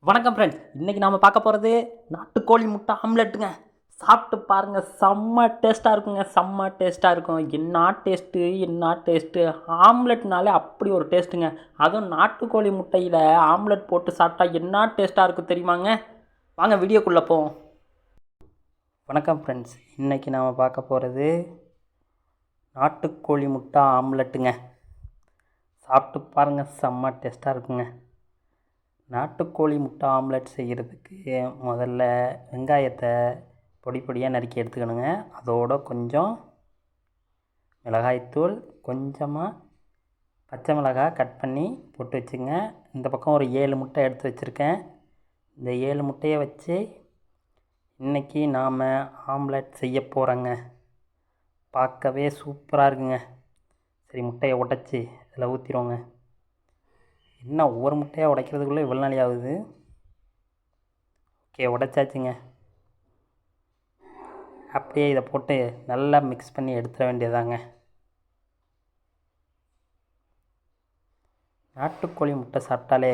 வணக்கம் ஃப்ரெண்ட்ஸ், இன்றைக்கி நாம் பார்க்க போகிறது நாட்டுக்கோழி முட்டை ஆம்லெட்டுங்க. சாப்பிட்டு பாருங்கள், செம்ம டேஸ்ட்டாக இருக்குங்க. செம்ம டேஸ்ட்டாக இருக்கும். என்ன டேஸ்ட்டு ஆம்லெட்னாலே அப்படி ஒரு டேஸ்ட்டுங்க. அதுவும் நாட்டுக்கோழி முட்டையில் ஆம்லெட் போட்டு சாப்பிட்டா என்ன டேஸ்ட்டாக இருக்கும் தெரியுமாங்க? வாங்க வீடியோக்குள்ளே போவோம். வணக்கம் ஃப்ரெண்ட்ஸ், இன்றைக்கி நாம் பார்க்க போகிறது நாட்டுக்கோழி முட்டை ஆம்லெட்டுங்க. சாப்பிட்டு பாருங்கள், செம்ம டேஸ்ட்டாக இருக்குங்க. நாட்டுக்கோழி முட்டை ஆம்லெட் செய்கிறதுக்கு முதல்ல வெங்காயத்தை பொடி பொடியாக நறுக்கி எடுத்துக்கணுங்க. அதோட கொஞ்சம் மிளகாய்த்தூள், கொஞ்சமாக பச்சை மிளகாய் கட் பண்ணி போட்டு வச்சுங்க. இந்த பக்கம் ஒரு 7 முட்டை எடுத்து வச்சுருக்கேன். இந்த 7 முட்டையை வச்சு இன்றைக்கி நாம் ஆம்லெட் செய்ய போகிறோங்க. பார்க்கவே சூப்பராக இருக்குங்க. சரி, முட்டையை உடைச்சி இதில் ஊற்றிடுவோங்க. என்ன ஒவ்வொரு முட்டையாக உடைக்கிறதுக்குள்ளே இவ்வளோ நாளி ஆகுது. ஓகே, உடைச்சாச்சுங்க. அப்படியே இதை போட்டு நல்லா மிக்ஸ் பண்ணி எடுத்துட வேண்டியதாங்க. நாட்டுக்கோழி முட்டை சாப்பிட்டாலே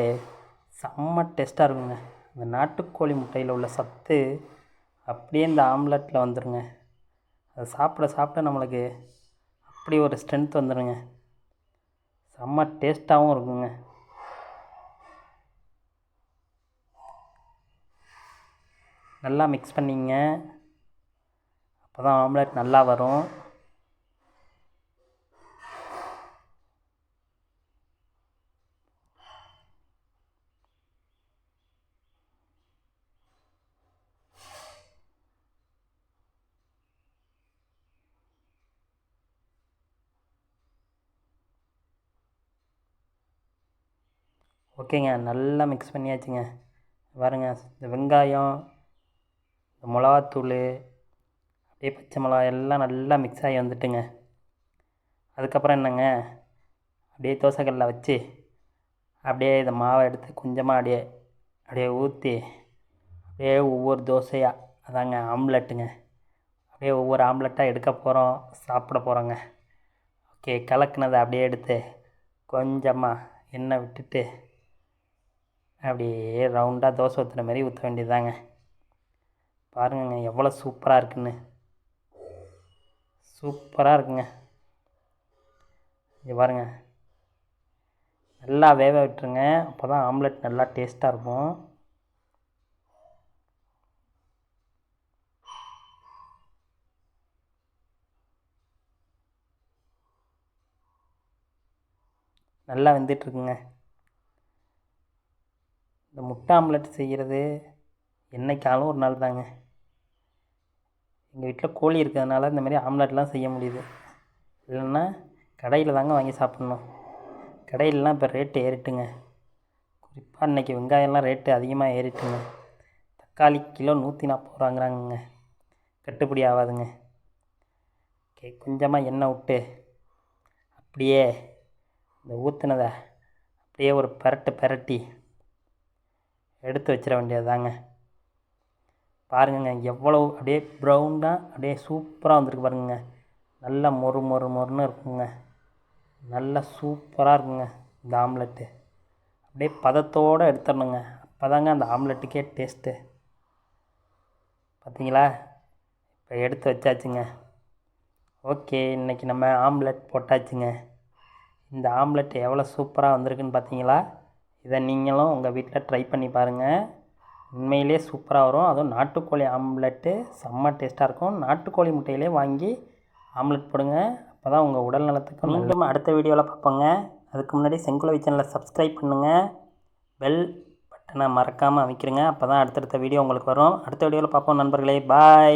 செம்ம டேஸ்ட்டாக இருக்குங்க. இந்த நாட்டுக்கோழி முட்டையில் உள்ள சத்து அப்படியே இந்த ஆம்லெட்டில் வந்துடுங்க. அதை சாப்பிட சாப்பிட நம்மளுக்கு அப்படி ஒரு ஸ்ட்ரென்த் வந்துடுங்க. செம்ம டேஸ்ட்டாகவும் இருக்குங்க. நல்லா மிக்ஸ் பண்ணிங்க, அப்போ தான் ஆம்லெட் நல்லா வரும். ஓகேங்க, நல்லா மிக்ஸ் பண்ணியாச்சுங்க. பாருங்க, இந்த வெங்காயம், இந்த மிளகாத்தூள், அப்படியே பச்சை மிளகா எல்லாம் நல்லா மிக்ஸ் ஆகி வந்துட்டுங்க. அதுக்கப்புறம் என்னங்க, அப்படியே தோசைக்கல்லில் வச்சு அப்படியே இந்த மாவை எடுத்து கொஞ்சமாக அப்படியே ஊற்றி அப்படியே ஒவ்வொரு தோசையாக, அதாங்க ஆம்லெட்டுங்க, அப்படியே ஒவ்வொரு ஆம்லெட்டாக எடுக்க போகிறோம், சாப்பிட போகிறோங்க. ஓகே, கலக்குனதை அப்படியே எடுத்து கொஞ்சமாக எண்ணெய் விட்டுட்டு அப்படியே ரவுண்டாக தோசை ஊற்றுன மாதிரி ஊற்ற வேண்டியதாங்க. பாருங்கங்க எவ்வளோ சூப்பராக இருக்குன்னு. சூப்பராக இருக்குங்க. இங்கே பாருங்கள், நல்லா வேக விட்டுருங்க. அப்போ தான் ஆம்லெட் நல்லா டேஸ்ட்டாக இருக்கும். நல்லா வெந்துட்டுருக்குங்க. இந்த முட்டை ஆம்லெட் செய்கிறது என்றைக்காலும் ஒரு நாள் தாங்க. எங்கள் வீட்டில் கோழி இருக்கிறதுனால இந்த மாதிரி ஆம்லெட்லாம் செய்ய முடியுது. இல்லைன்னா கடையில் தாங்க வாங்கி சாப்பிட்ணும். கடையிலலாம் இப்போ ரேட்டு ஏறிட்டுங்க. குறிப்பாக இன்றைக்கி வெங்காயம்லாம் ரேட்டு அதிகமாக ஏறிட்டுங்க. தக்காளி கிலோ 140 ரூபாங்கிறாங்கங்க. கட்டுப்படி ஆகாதுங்க. ஓகே, கொஞ்சமாக எண்ணெய் விட்டு அப்படியே இந்த ஊற்றுனதை அப்படியே ஒரு பெரட்டி எடுத்து வச்சிட வேண்டியது தாங்க. பாருங்கங்க எவ்வளோ அப்படியே ப்ரௌனாக அப்படியே சூப்பராக வந்திருக்கு பாருங்க. நல்லா மொறுன்னு இருக்குங்க. நல்லா சூப்பராக இருக்குங்க இந்த ஆம்லெட்டு. அப்படியே பதத்தோடு எடுத்துடணுங்க. அப்போ தாங்க அந்த ஆம்லெட்டுக்கே டேஸ்ட்டு. பார்த்தீங்களா, இப்போ எடுத்து வச்சாச்சுங்க. ஓகே, இன்றைக்கி நம்ம ஆம்லெட் போட்டாச்சுங்க. இந்த ஆம்லெட் எவ்வளோ சூப்பராக வந்திருக்குன்னு பார்த்தீங்களா? இதை நீங்களும் உங்கள் வீட்டில் ட்ரை பண்ணி பாருங்கள். உண்மையிலே சூப்பராக வரும். அதுவும் நாட்டுக்கோழி ஆம்லெட்டு செம்ம டேஸ்ட்டாக இருக்கும். நாட்டுக்கோழி முட்டையிலே வாங்கி ஆம்லெட் போடுங்க. அப்போ தான் உங்கள் உடல் நலத்துக்கு. மீண்டும் அடுத்த வீடியோவில் பார்ப்போங்க. அதுக்கு முன்னாடி செங்குலவி சேனலை சப்ஸ்கிரைப் பண்ணுங்கள். பெல் பட்டனை மறக்காமல் அமைக்கிறங்க. அப்போ தான் அடுத்தடுத்த வீடியோ உங்களுக்கு வரும். அடுத்த வீடியோவில் பார்ப்போம் நண்பர்களே. பாய்.